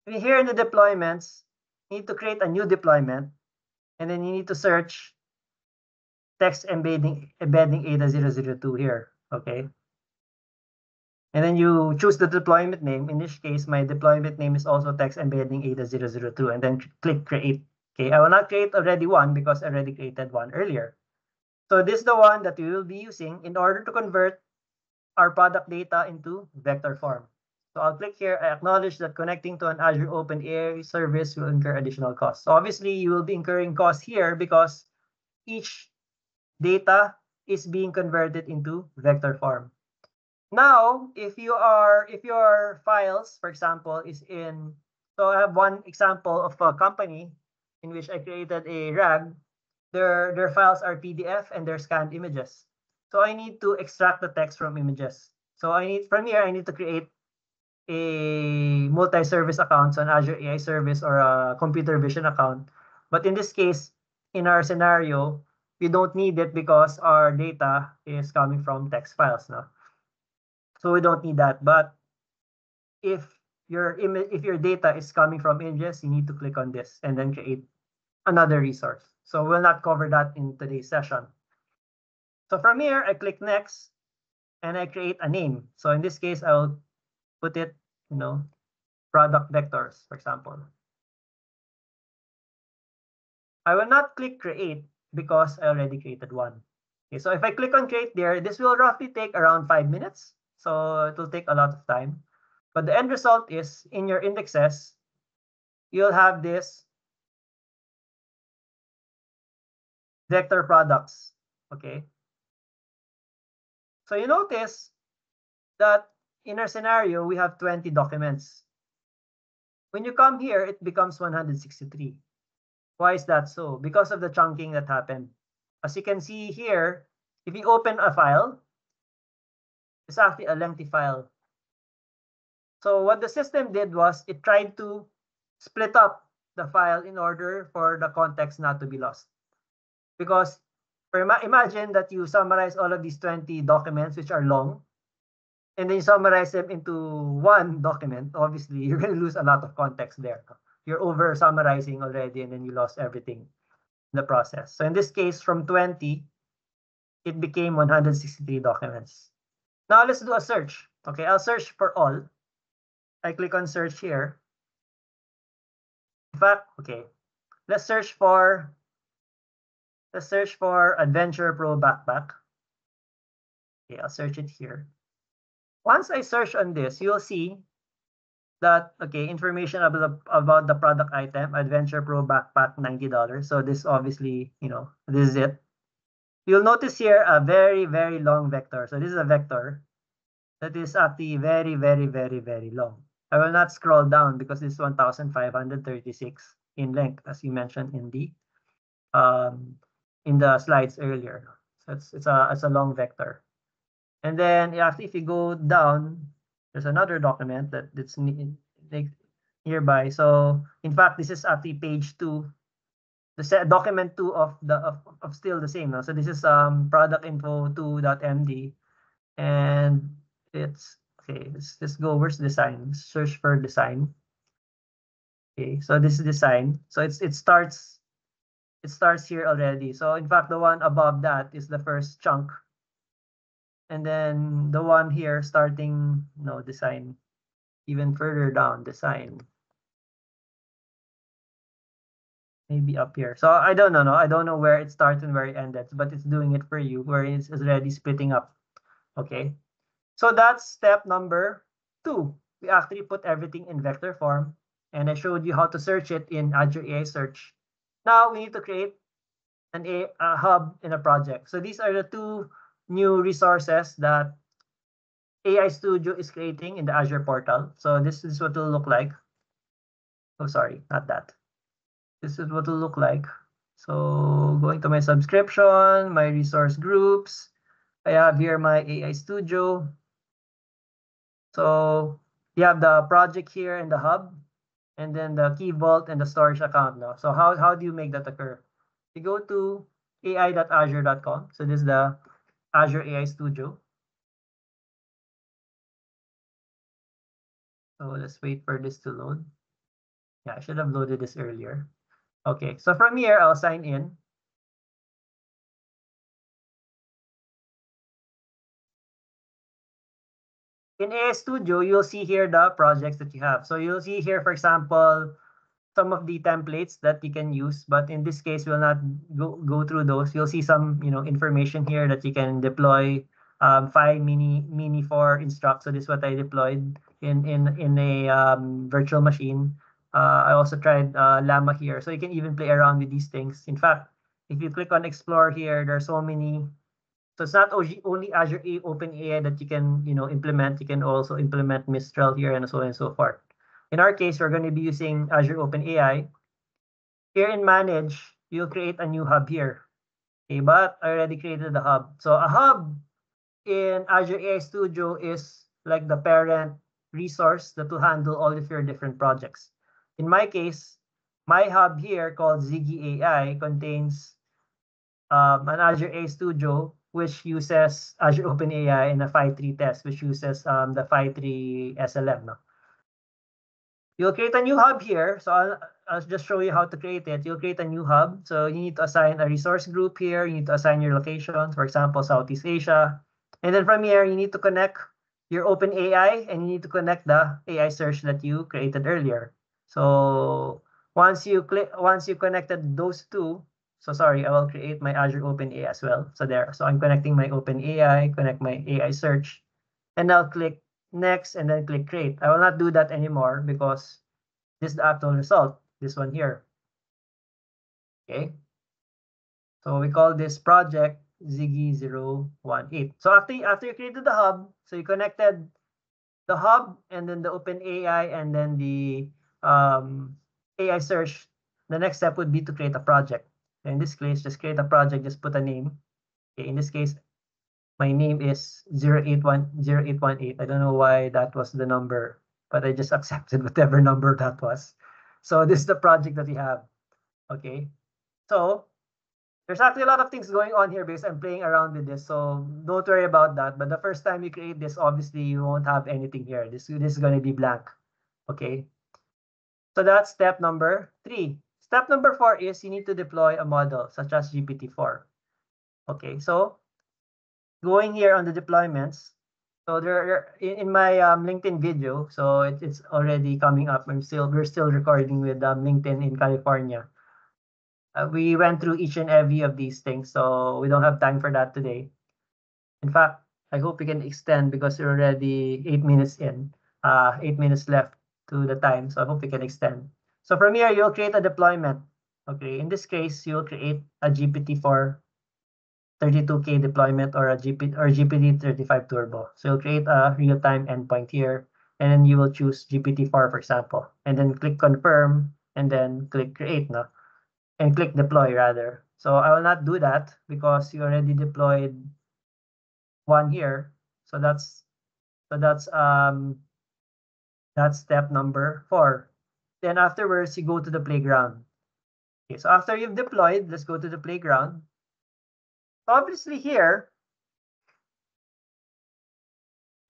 here in the deployments, you need to create a new deployment, and then you need to search text embedding ADA002 here. Okay. And then you choose the deployment name. In this case, my deployment name is also text embedding ADA002, and then click create. Okay, I will not create already one because I already created one earlier. So this is the one that we will be using in order to convert our product data into vector form. So I'll click here. I acknowledge that connecting to an Azure OpenAI service will incur additional costs. So obviously, you will be incurring costs here because each data is being converted into vector form. Now, if your files, for example, is in, so I have one example of a company in which I created a RAG. Their files are PDF and they're scanned images. So I need to extract the text from images. So from here, I need to create a multi-service account, on Azure AI service or a computer vision account. But in this case, in our scenario, we don't need it because our data is coming from text files. No? So we don't need that. But if your data is coming from images, you need to click on this and then create another resource. So we'll not cover that in today's session. So from here, I click next and I create a name. So in this case, I'll put it, product vectors, for example. I will not click create because I already created one. Okay, so if I click on create there, this will roughly take around 5 minutes. So it will take a lot of time. But the end result is in your indexes, you'll have this vector products. Okay. So you notice that in our scenario, we have 20 documents. When you come here, it becomes 163. Why is that so? Because of the chunking that happened. As you can see here, if you open a file, it's actually a lengthy file. So what the system did was it tried to split up the file in order for the context not to be lost. Because imagine that you summarize all of these 20 documents, which are long, and then you summarize them into one document, obviously you're going to lose a lot of context there. You're over summarizing already, and then you lost everything in the process. So in this case, from 20, it became 163 documents. Now let's do a search. Okay, I'll search for all. I click on search here. In fact, okay, let's search for Adventure Pro Backpack. Okay, I'll search it here. Once I search on this, you'll see that, okay, information about the product item, Adventure Pro Backpack, $90. So this obviously, this is it. You'll notice here a very, very long vector. So this is a vector that is actually very, very, very, very long. I will not scroll down because this is 1,536 in length, as you mentioned in the slides earlier. So it's a long vector. And then if you go down, there's another document that's nearby. So in fact, this is actually page 2, the document 2 of still the same. No? So this is product info 2.md, and it's okay. Let's go. Where's design? Search for design. Okay, so this is design. So it starts here already. So in fact, the one above that is the first chunk. And then the one here starting, design, even further down, design. Maybe up here. So I don't know. No, I don't know where it starts and where it ended, but it's doing it for you, where it's already splitting up. Okay. So that's step number 2. We actually put everything in vector form, and I showed you how to search it in Azure AI Search. Now we need to create a hub in a project. So these are the 2 new resources that AI Studio is creating in the Azure portal. So this is what it will look like. Oh, sorry, not that. This is what it will look like. So going to my subscription, my resource groups, I have here my AI Studio. So you have the project here in the hub, and then the Key Vault and the storage account now. So how do you make that occur? You go to ai.azure.com. So this is the Azure AI Studio. So let's wait for this to load. Yeah, I should have loaded this earlier. Okay, so from here, I'll sign in. In AI Studio, you'll see here the projects that you have. So you'll see here, for example, some of the templates that you can use, but in this case, we'll not go through those. You'll see some, information here that you can deploy. Find mini for instruct. So this is what I deployed in a virtual machine. I also tried Llama here, so you can even play around with these things. In fact, if you click on Explore here, there are so many. So it's not only Azure OpenAI that you can implement. You can also implement Mistral here and so on and so forth. In our case, we're going to be using Azure OpenAI. Here in Manage, you'll create a new hub here. Okay, but I already created the hub. So a hub in Azure AI Studio is like the parent resource that will handle all of your different projects. In my case, my hub here called Ziggy AI contains an Azure AI Studio, which uses Azure OpenAI, and a Phi-3 test, which uses the Phi-3 SLM. No? You'll create a new hub here. So I'll just show you how to create it. You'll create a new hub. So you need to assign a resource group here. You need to assign your locations, for example, Southeast Asia. And then from here, you need to connect your OpenAI, and you need to connect the AI search that you created earlier. So once you connected those 2, so sorry, I will create my Azure OpenAI as well. So there. So I'm connecting my OpenAI, connect my AI search, and I'll click next and then click create. I will not do that anymore because this is the actual result, this one here. Okay. So we call this project Ziggy 018. So after you created the hub, so you connected the hub and then the OpenAI and then the AI search, the next step would be to create a project. So in this case, just create a project, just put a name. Okay, in this case, my name is 0818. I don't know why that was the number, but I just accepted whatever number that was. So this is the project that we have. Okay. So There's actually a lot of things going on here because I'm playing around with this, so don't worry about that. But the first time you create this, obviously you won't have anything here. This is going to be blank. Okay. So that's step number 3. Step number 4 is you need to deploy a model such as GPT-4. Okay, so going here on the deployments, so there in my LinkedIn video, so it's already coming up. We're still recording with LinkedIn in California. We went through each and every of these things, so we don't have time for that today. In fact, I hope we can extend because we're already 8 minutes in, 8 minutes left to the time, so I hope we can extend. So from here, you'll create a deployment. Okay, in this case, you'll create a GPT-4 32K deployment or a GPT-35 Turbo. So you'll create a real-time endpoint here, and then you will choose GPT-4, for example, and then click confirm, and then click create, no? And click deploy rather. So I will not do that because you already deployed one here. So that's step number 4. Then afterwards, you go to the playground. Okay, so after you've deployed, let's go to the playground. Obviously here,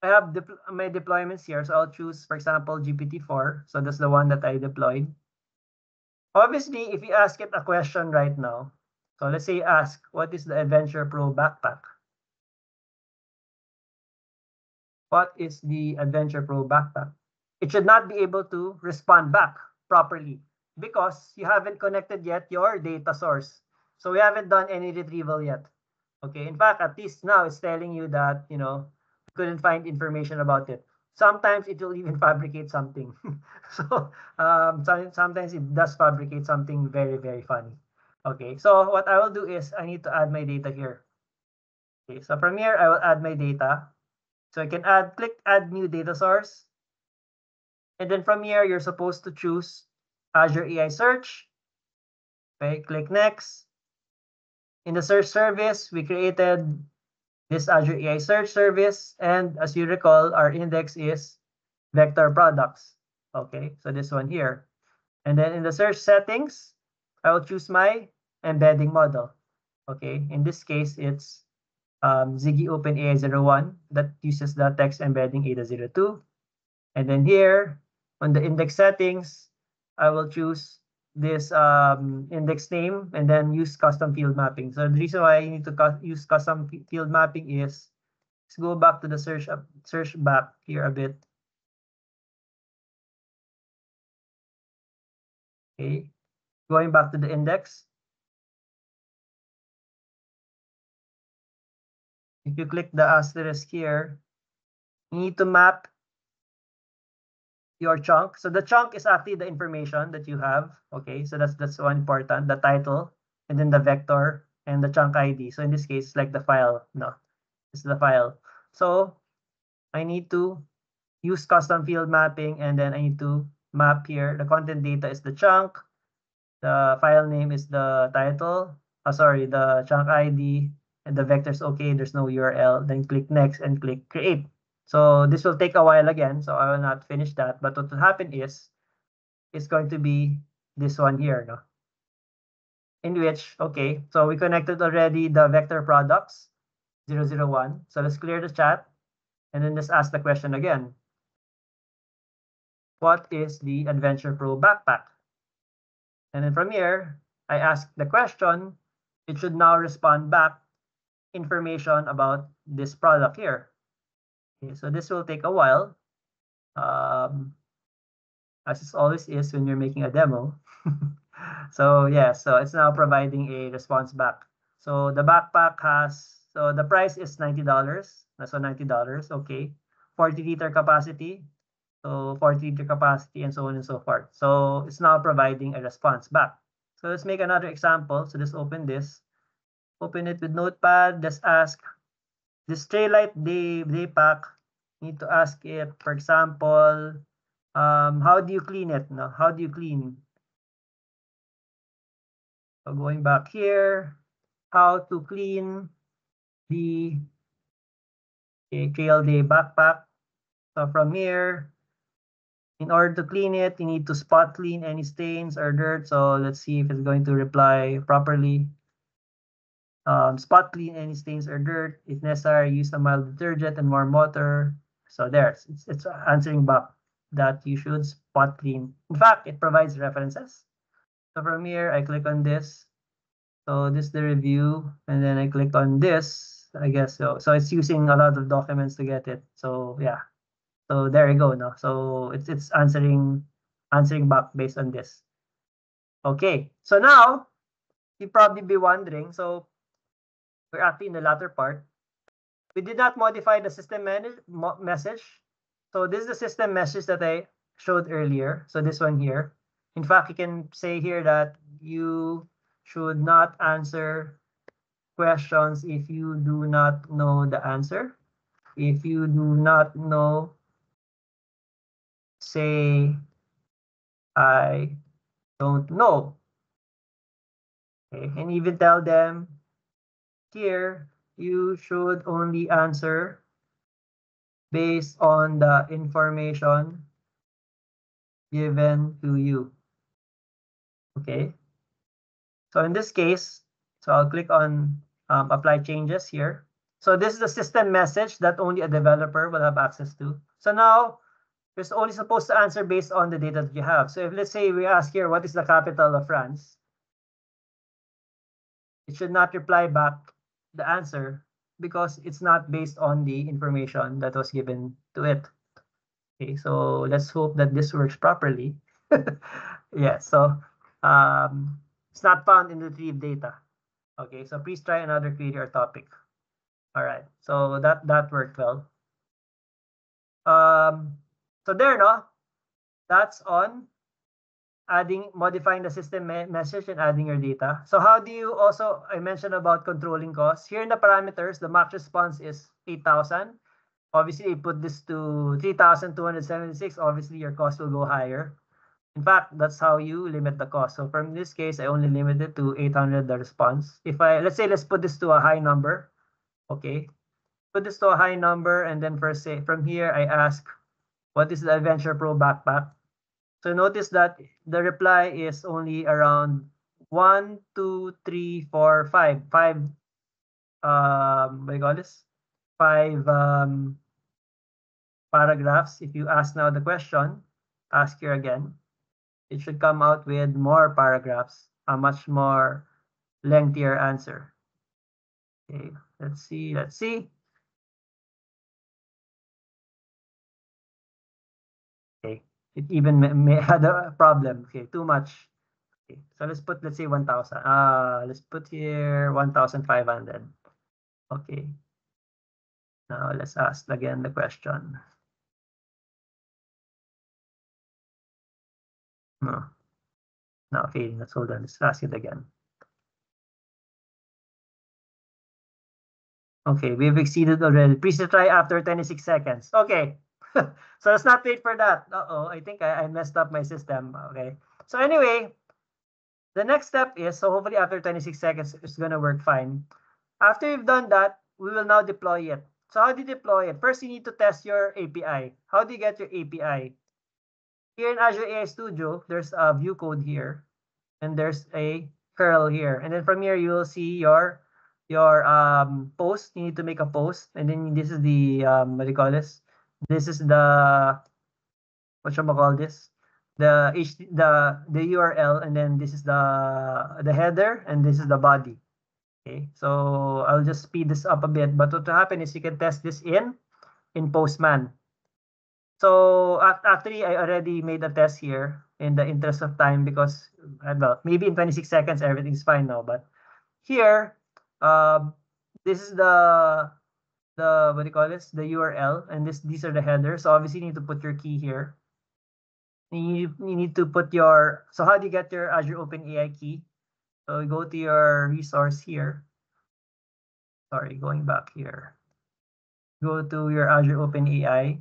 I have my deployments here. So I'll choose, for example, GPT-4. So that's the one that I deployed. Obviously, if you ask it a question right now, so let's say ask, what is the Adventure Pro backpack? What is the Adventure Pro backpack? It should not be able to respond back properly because you haven't connected yet your data source. So we haven't done any retrieval yet. Okay, in fact, at least now it's telling you that, you couldn't find information about it. Sometimes it will even fabricate something. So sometimes it does fabricate something very, very funny. Okay, so what I will do is I need to add my data here. Okay, so from here, I will add my data. So I can click add new data source. And then from here, you're supposed to choose Azure AI Search. Okay, click next. In the search service, we created this Azure AI Search service. And as you recall, our index is vector products. Okay, so this one here. And then in the search settings, I will choose my embedding model. Okay, in this case, it's Ziggy OpenAI 01 that uses the text embedding ADA02. And then here, on the index settings, I will choose this index name and then use custom field mapping. So the reason why I need to use custom field mapping is, let's go back to the search back here a bit. Okay, going back to the index. If you click the asterisk here, you need to map your chunk. So the chunk is actually the information that you have. Okay, so that's one important, the title, and then the vector and the chunk ID. So in this case, like the file, no, this is the file. So I need to use custom field mapping, and then I need to map here. The content data is the chunk, the file name is the title, the chunk ID, and the vector is okay, there's no URL. Then click next and click create. So this will take a while again, so I will not finish that. But what will happen is, it's going to be this one here, no? In which, okay, so we connected already the vector products 001. So let's clear the chat and then let's ask the question again. What is the Adventure Pro backpack? And then from here, I ask the question. It should now respond back information about this product here. Okay, so this will take a while, as it always is when you're making a demo. So yeah, so it's now providing a response back. So the backpack so the price is $90. So $90, okay. 40-liter capacity. So 40-liter capacity and so on and so forth. So it's now providing a response back. So let's make another example. So let's open this. Open it with Notepad. Let's ask this Straylight day pack. Need to ask it, for example, how do you clean it? No? How do you clean? So going back here, how to clean the trail day backpack. So from here, in order to clean it, you need to spot clean any stains or dirt. So let's see if it's going to reply properly. Spot clean any stains or dirt. If necessary, use a mild detergent and warm water. So there, it's answering back that you should spot clean. In fact, it provides references. So from here, I click on this. So this is the review, and then I click on this, I guess. So it's using a lot of documents to get it. So yeah. So there you go. No, so it's answering back based on this. Okay. So now you'd probably be wondering. So we're actually in the latter part. We did not modify the system message. So this is the system message that I showed earlier. So this one here. In fact, you can say here that you should not answer questions if you do not know the answer. If you do not know, say, I don't know. Okay, and even tell them here, you should only answer based on the information given to you. Okay. So in this case, so I'll click on apply changes here. So this is the system message that only a developer will have access to. So now it's only supposed to answer based on the data that you have. So if let's say we ask here, what is the capital of France? It should not reply back the answer because it's not based on the information that was given to it. Okay, so let's hope that this works properly. Yeah, so it's not found in the retrieved data. Okay, so please try another query or topic. All right, so that worked well. So there, no, that's on modifying the system message and adding your data. So how do you also, I mentioned about controlling costs. Here in the parameters, the max response is 8,000. Obviously, you put this to 3,276. Obviously, your cost will go higher. In fact, that's how you limit the cost. So from this case, I only limit it to 800 the response. If let's say, let's put this to a high number. Okay. Put this to a high number. And then first say, from here, I ask, what is the Adventure Pro backpack? So notice that the reply is only around 1, 2, 3, 4, 5. 5, what do you call this? 5 paragraphs. If you ask now the question, ask here again, it should come out with more paragraphs, a much more lengthier answer. Okay, let's see. Okay, it even may had a problem. Okay, too much. Okay, so let's say 1,000. Let's put here 1,500. Okay. Now let's ask again the question. No. Now failing. Let's hold on. Let's ask it again. Okay, we've exceeded already. Please try after 26 seconds. Okay. So let's not wait for that. Uh-oh, I think I messed up my system. Okay. So anyway, the next step is, so hopefully after 26 seconds, it's going to work fine. After you've done that, we will now deploy it. So how do you deploy it? First, you need to test your API. How do you get your API? Here in Azure AI Studio, there's a view code here, and there's a curl here. And then from here, you will see your post. You need to make a post, and then this is the what do you call this? This is the what should I call this? The URL, and then this is the header, and this is the body. Okay, so I'll just speed this up a bit. But what will happen is you can test this in Postman. So actually, I already made a test here in the interest of time because well, maybe in 26 seconds everything's fine now. But here, this is the what do you call this? The URL, and these are the headers. So obviously, you need to put your key here. You need to put your. So how do you get your Azure OpenAI key? So you go to your resource here. Sorry, going back here. Go to your Azure OpenAI.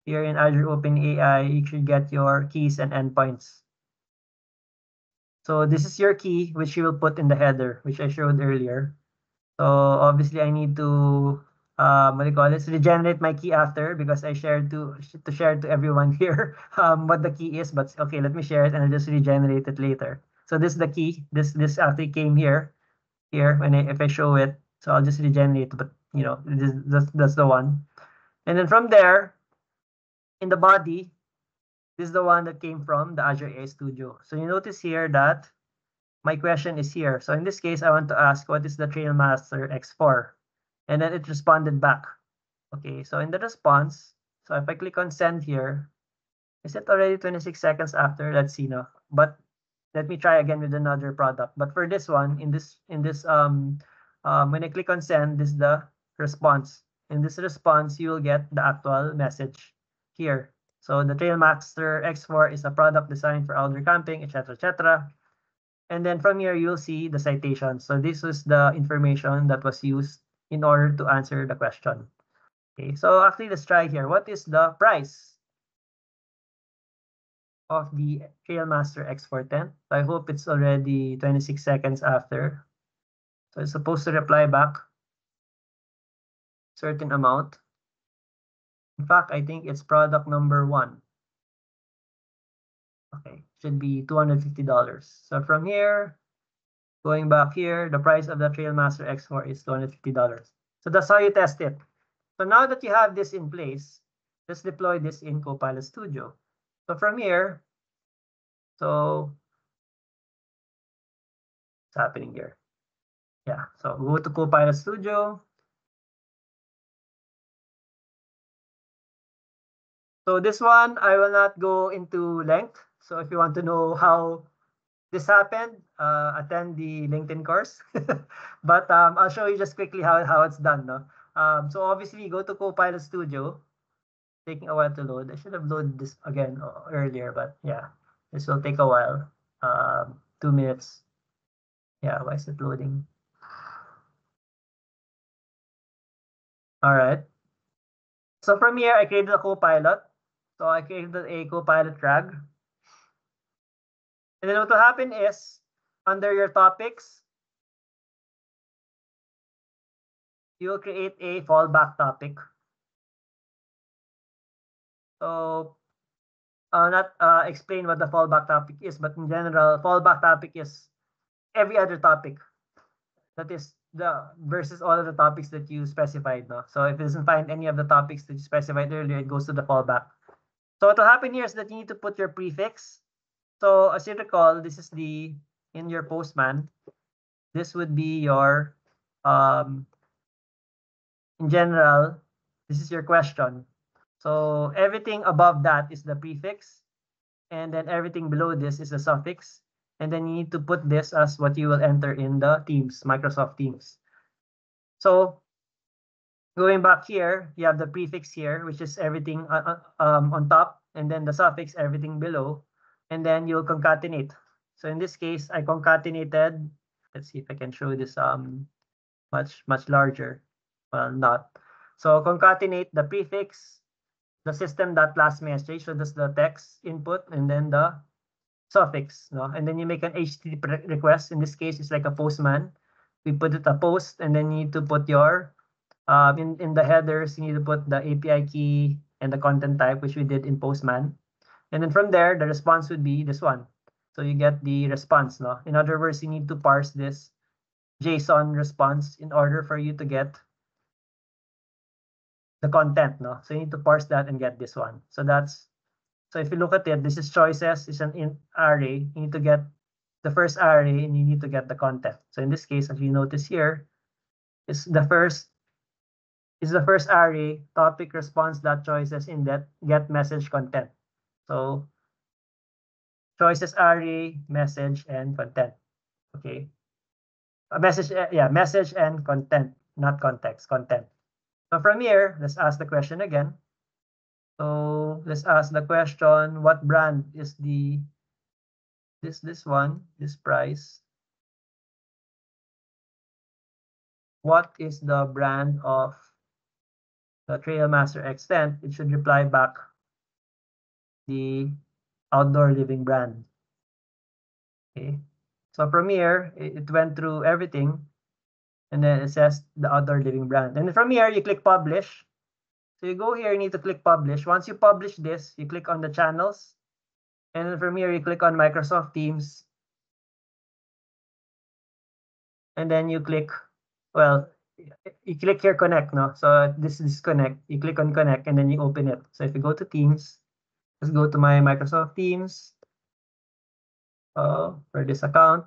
Here in Azure OpenAI, you should get your keys and endpoints. So this is your key, which you will put in the header, which I showed earlier. So obviously, I need to what do you call this? Regenerate my key after, because I shared to share to everyone here what the key is. But okay, let me share it and I'll just regenerate it later. So this is the key. This actually came here. here if I show it. So I'll just regenerate, but you know, that's the one. And then from there, in the body, this is the one that came from the Azure AI Studio. So you notice here that my question is here. So in this case, I want to ask, what is the Trailmaster X4? And then it responded back. Okay, so in the response, so if I click on send here, is it already 26 seconds after? Let's see now. But let me try again with another product. But for this one, when I click on send, this is the response. In this response, you will get the actual message here. So the Trailmaster X4 is a product designed for outdoor camping, etc., etc. And then from here, you'll see the citation. So this was the information that was used in order to answer the question. Okay, so actually, let's try here. What is the price of the Trailmaster X410? I hope it's already 26 seconds after. So it's supposed to reply back certain amount. In fact, I think it's product number 1. Okay, should be $250. So from here, going back here, the price of the Trailmaster X4 is $250. So that's how you test it. So now that you have this in place, let's deploy this in Copilot Studio. So from here, so what's happening here? Yeah, so go to Copilot Studio. So this one, I will not go into length. So if you want to know how this happened, attend the LinkedIn course. But I'll show you just quickly how it's done. No? So obviously, go to Copilot Studio. Taking a while to load. I should have loaded this again earlier, but yeah, this will take a while. 2 minutes. Yeah, why is it loading? All right. So from here, I created a Copilot. So I created a Copilot drag. And then what will happen is, under your topics, you will create a fallback topic. So not explain what the fallback topic is, but in general, fallback topic is every other topic. That is the versus all of the topics that you specified. No? So if it doesn't find any of the topics that you specified earlier, it goes to the fallback. So what will happen here is that you need to put your prefix. So as you recall, this is in your Postman, this would be your, in general, this is your question. So everything above that is the prefix, and then everything below this is the suffix. And then you need to put this as what you will enter in the Teams, Microsoft Teams. So going back here, you have the prefix here, which is everything on top, and then the suffix, everything below, and then you'll concatenate. So in this case, I concatenated. Let's see if I can show this much larger. Well, not. So concatenate the prefix, the system.last message, so that's the text input, and then the suffix, no? And then you make an HTTP request. In this case, it's like a Postman. We put it a post, and then you need to put your in the headers, you need to put the API key and the content type, which we did in Postman. And then from there, the response would be this one. So you get the response, no? In other words, you need to parse this JSON response in order for you to get the content, no? So you need to parse that and get this one. So if you look at it, this is choices, is an array. You need to get the first array and you need to get the content. So in this case, as you notice here, is the first array, topic response dot choices in that get message content. So choices array, message, and content. Okay. Message and content, not context, content. So from here, let's ask the question again. So let's ask the question, what brand is this one, this price? What is the brand of the Trailmaster X10? It should reply back the outdoor living brand. Okay. So from here, it went through everything, and then it says the outdoor living brand. And from here, you click publish. So you go here, you need to click publish. Once you publish this, you click on the channels. And then from here, you click on Microsoft Teams. and then you click, well, you click here connect, no? So this is connect. You click on connect and then you open it. So if you go to Teams, let's go to my Microsoft Teams for this account.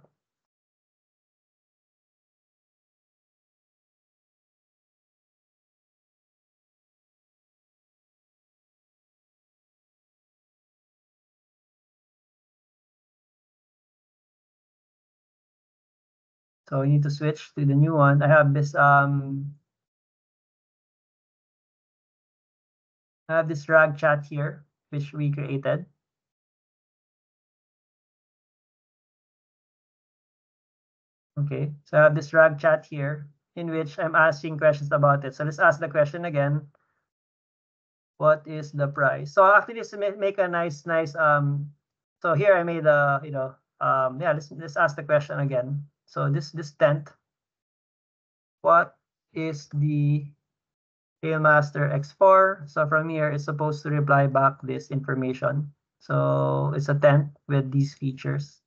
So you need to switch to the new one. I have this RAG chat here, which we created. Okay, so I have this RAG chat here in which I'm asking questions about it. So let's ask the question again. What is the price? So actually, just to make a nice, so here I made a, yeah, let's ask the question again. So this tent, what is the Tailmaster X4? So from here, it's supposed to reply back this information. So it's a tent with these features.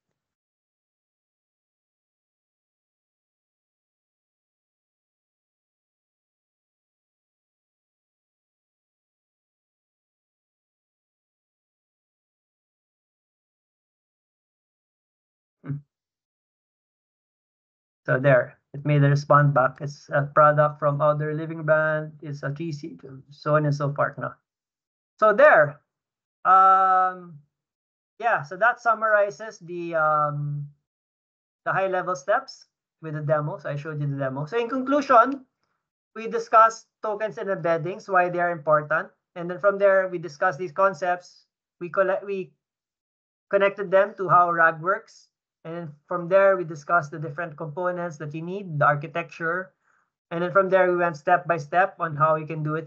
So there, it made a response back. It's a product from other living brand. It's a GC, so on and so forth. No? So there, yeah. So that summarizes the high level steps with the demo. So I showed you the demo. So in conclusion, we discussed tokens and embeddings, why they are important, and then from there we discussed these concepts. We connected them to how RAG works. And from there, we discussed the different components that you need, the architecture. And then from there, we went step by step on how you can do it